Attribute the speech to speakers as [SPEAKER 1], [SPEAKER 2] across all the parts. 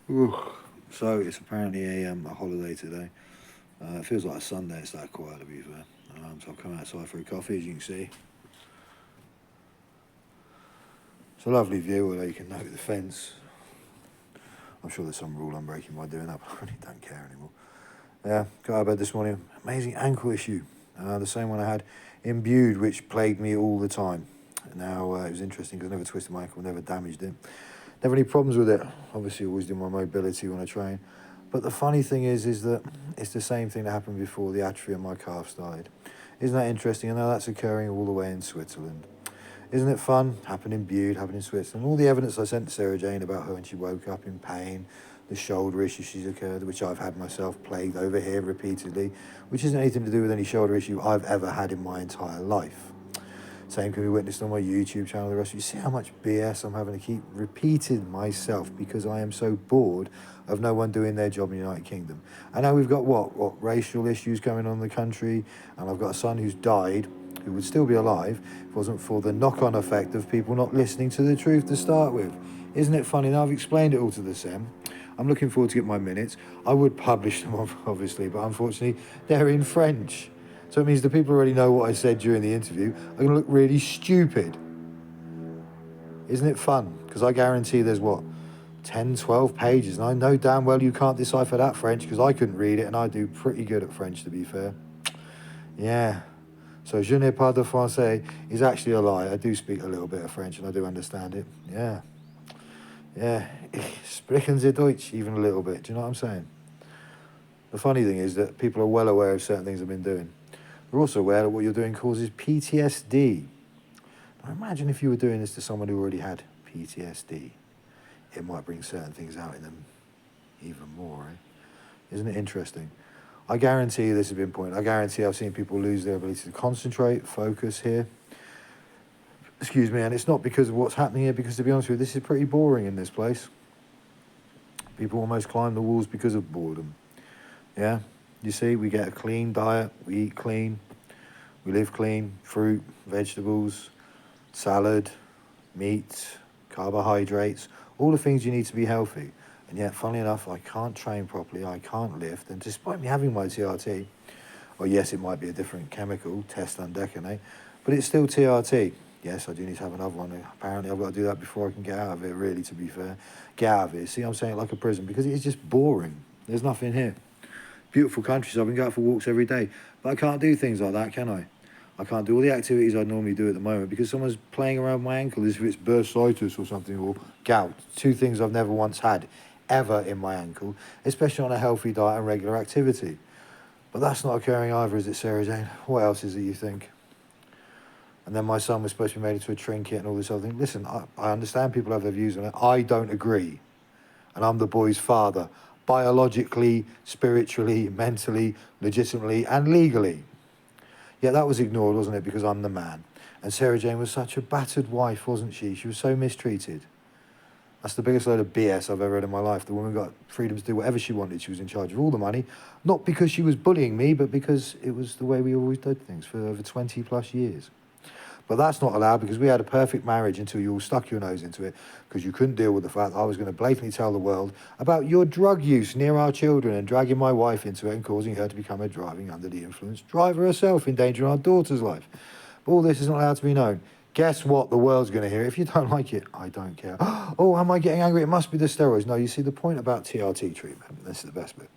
[SPEAKER 1] Ooh. So it's apparently a holiday today. It feels like a Sunday. It's that quiet, to be fair. So I've come outside for a coffee, as you can see. It's a lovely view, although you can note the fence. I'm sure there's some rule I'm breaking by doing that, but I really don't care anymore. Yeah, got out of bed this morning. Amazing ankle issue. The same one I had imbued, which plagued me all the time. Now, it was interesting because I never twisted my ankle, never damaged it. Never any problems with it. Obviously, always do my mobility when I train. But the funny thing is that it's the same thing that happened before the atrophy on my calf started. Isn't that interesting? And now that's occurring all the way in Switzerland. Isn't it fun? Happened in Bude, happened in Switzerland. All the evidence I sent to Sarah Jane about her when she woke up in pain, the shoulder issue she's occurred, which I've had myself plagued over here repeatedly, which isn't anything to do with any shoulder issue I've ever had in my entire life. Same can be witnessed on my YouTube channel. The rest of you see how much BS I'm having to keep repeating myself because I am so bored of no one doing their job in the United Kingdom. And now we've got what racial issues going on in the country, and I've got a son who's died, who would still be alive if it wasn't for the knock-on effect of people not listening to the truth to start with. Isn't it funny? Now I've explained it all to the SEM. I'm looking forward to get my minutes. I would publish them, obviously, but unfortunately they're in French. So it means the people who already know what I said during the interview are going to look really stupid. Isn't it fun? Because I guarantee there's 10, 12 pages, and I know damn well you can't decipher that French because I couldn't read it, and I do pretty good at French, to be fair. Yeah. So je n'ai pas de français is actually a lie. I do speak a little bit of French, and I do understand it. Yeah. Yeah. Sprechen Sie Deutsch even a little bit. Do you know what I'm saying? The funny thing is that people are well aware of certain things I've been doing. They're also aware that what you're doing causes PTSD. Now imagine if you were doing this to someone who already had PTSD. It might bring certain things out in them even more, right? Isn't it interesting? I guarantee you this has been pointed. I guarantee I've seen people lose their ability to concentrate, focus here. Excuse me, and it's not because of what's happening here, because to be honest with you, this is pretty boring in this place. People almost climb the walls because of boredom. Yeah? You see, we get a clean diet, we eat clean, we live clean, fruit, vegetables, salad, meat, carbohydrates, all the things you need to be healthy. And yet, funnily enough, I can't train properly, I can't lift, and despite me having my TRT, well, yes, it might be a different chemical, test undecanoate, but it's still TRT. Yes, I do need to have another one. Apparently, I've got to do that before I can get out of it, really, to be fair. Get out of it. See, I'm saying it like a prison, because it is just boring. There's nothing here. Beautiful countryside, I can go out for walks every day, but I can't do things like that, can I? I can't do all the activities I normally do at the moment because someone's playing around my ankle as if it's bursitis or something, or gout. Two things I've never once had, ever, in my ankle, especially on a healthy diet and regular activity. But that's not occurring either, is it, Sarah Jane? What else is it, you think? And then my son was supposed to be made into a trinket and all this other thing. Listen, I understand people have their views on it. I don't agree. And I'm the boy's father, biologically, spiritually, mentally, legitimately, and legally. Yet that was ignored, wasn't it, because I'm the man. And Sarah Jane was such a battered wife, wasn't she? She was so mistreated. That's the biggest load of BS I've ever heard in my life. The woman got freedom to do whatever she wanted. She was in charge of all the money, not because she was bullying me, but because it was the way we always did things for over 20 plus years. But that's not allowed because we had a perfect marriage until you all stuck your nose into it because you couldn't deal with the fact that I was going to blatantly tell the world about your drug use near our children and dragging my wife into it and causing her to become a driving under the influence driver herself, endangering our daughter's life. But all this is not allowed to be known. Guess what? The world's going to hear it. If you don't like it, I don't care. Oh, am I getting angry? It must be the steroids. No, you see, the point about TRT treatment, this is the best bit,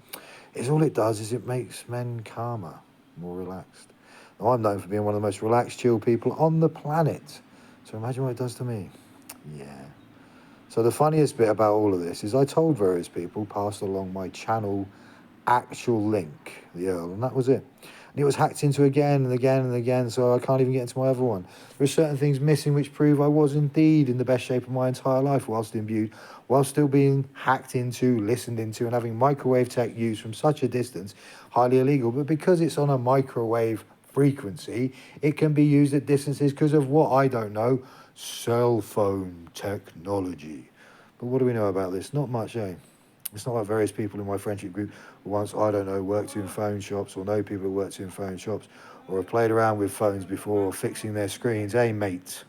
[SPEAKER 1] is all it does is it makes men calmer, more relaxed. Now, I'm known for being one of the most relaxed, chill people on the planet. So imagine what it does to me. Yeah. So the funniest bit about all of this is I told various people, passed along my channel actual link, the Earl, and that was it. And it was hacked into again and again and again, so I can't even get into my other one. There are certain things missing which prove I was indeed in the best shape of my entire life whilst imbued, while still being hacked into, listened into, and having microwave tech used from such a distance, highly illegal. But because it's on a microwave frequency, it can be used at distances because of what, I don't know, cell phone technology. But what do we know about this? Not much, eh? It's not like various people in my friendship group who once, I don't know, worked in phone shops or know people who worked in phone shops or have played around with phones before or fixing their screens. Hey, mate.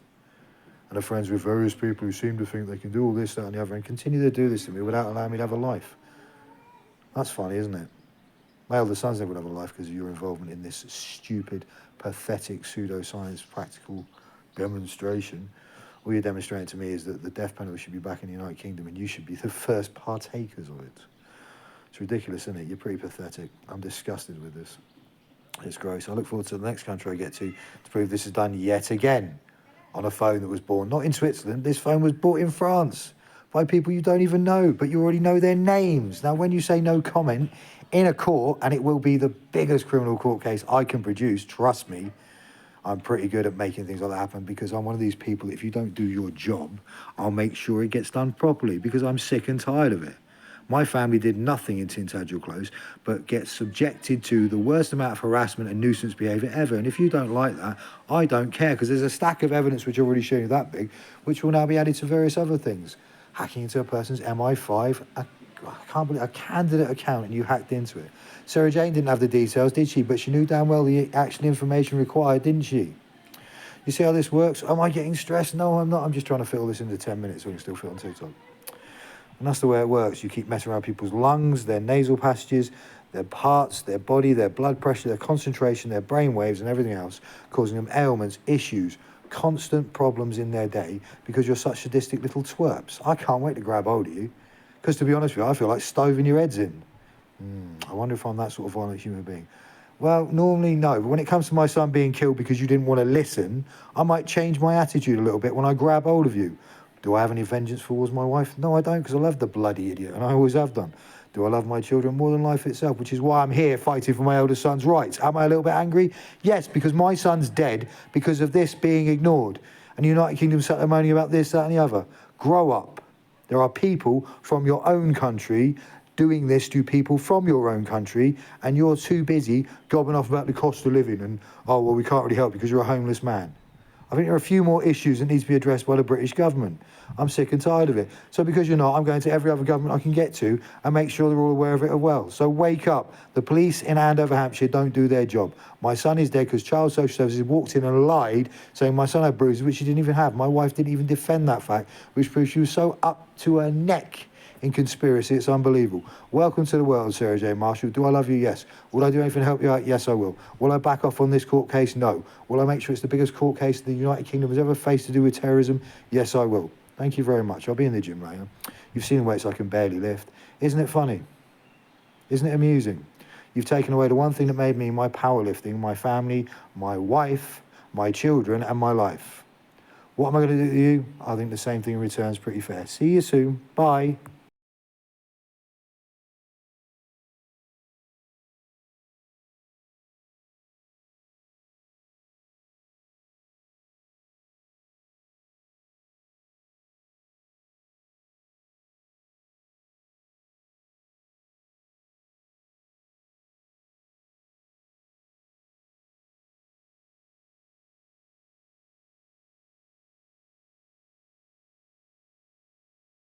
[SPEAKER 1] and are friends with various people who seem to think they can do all this, that, and the other, and continue to do this to me without allowing me to have a life. That's funny, isn't it? My elder son's never would have a life because of your involvement in this stupid, pathetic pseudoscience practical demonstration. All you're demonstrating to me is that the death penalty should be back in the United Kingdom and you should be the first partakers of it. It's ridiculous, isn't it? You're pretty pathetic. I'm disgusted with this. It's gross. I look forward to the next country I get to prove this is done yet again on a phone that was born, not in Switzerland. This phone was bought in France by people you don't even know, but you already know their names. Now, when you say no comment in a court, and it will be the biggest criminal court case I can produce, trust me, I'm pretty good at making things like that happen because I'm one of these people, if you don't do your job, I'll make sure it gets done properly because I'm sick and tired of it. My family did nothing in Tintagel Close but get subjected to the worst amount of harassment and nuisance behaviour ever. And if you don't like that, I don't care because there's a stack of evidence which I've already shown you that big, which will now be added to various other things. Hacking into a person's MI5, I can't believe a candidate account and you hacked into it. Sarah Jane didn't have the details, did she? But she knew damn well the actual information required, didn't she? You see how this works? Am I getting stressed? No, I'm not. I'm just trying to fit all this into 10 minutes so we can still fit on TikTok. And that's the way it works. You keep messing around people's lungs, their nasal passages, their parts, their body, their blood pressure, their concentration, their brain waves and everything else, causing them ailments, issues, constant problems in their day because you're such sadistic little twerps. I can't wait to grab hold of you because, to be honest with you, I feel like stoving your heads in. I wonder if I'm that sort of violent human being. Well, normally no, but when it comes to my son being killed because you didn't want to listen, I might change my attitude a little bit when I grab hold of you. Do I have any vengeance towards my wife? No, I don't, because I love the bloody idiot, and I always have done. Do I love my children more than life itself, which is why I'm here fighting for my eldest son's rights? Am I a little bit angry? Yes, because my son's dead because of this being ignored. And the United Kingdom sat there moaning about this, that and the other. Grow up. There are people from your own country doing this to people from your own country, and you're too busy gobbing off about the cost of living and, oh, well, we can't really help you because you're a homeless man. I think there are a few more issues that need to be addressed by the British government. I'm sick and tired of it. So because you're not, I'm going to every other government I can get to and make sure they're all aware of it as well. So wake up. The police in Andover, Hampshire don't do their job. My son is dead because Child Social Services walked in and lied, saying my son had bruises, which he didn't even have. My wife didn't even defend that fact, which proves she was so up to her neck in conspiracy, it's unbelievable. Welcome to the world, Sarah J. Marshall. Do I love you? Yes. Will I do anything to help you out? Yes, I will. Will I back off on this court case? No. Will I make sure it's the biggest court case the United Kingdom has ever faced to do with terrorism? Yes, I will. Thank you very much. I'll be in the gym later. You've seen weights I can barely lift. Isn't it funny? Isn't it amusing? You've taken away the one thing that made me my powerlifting, my family, my wife, my children, and my life. What am I going to do to you? I think the same thing in return is pretty fair. See you soon. Bye.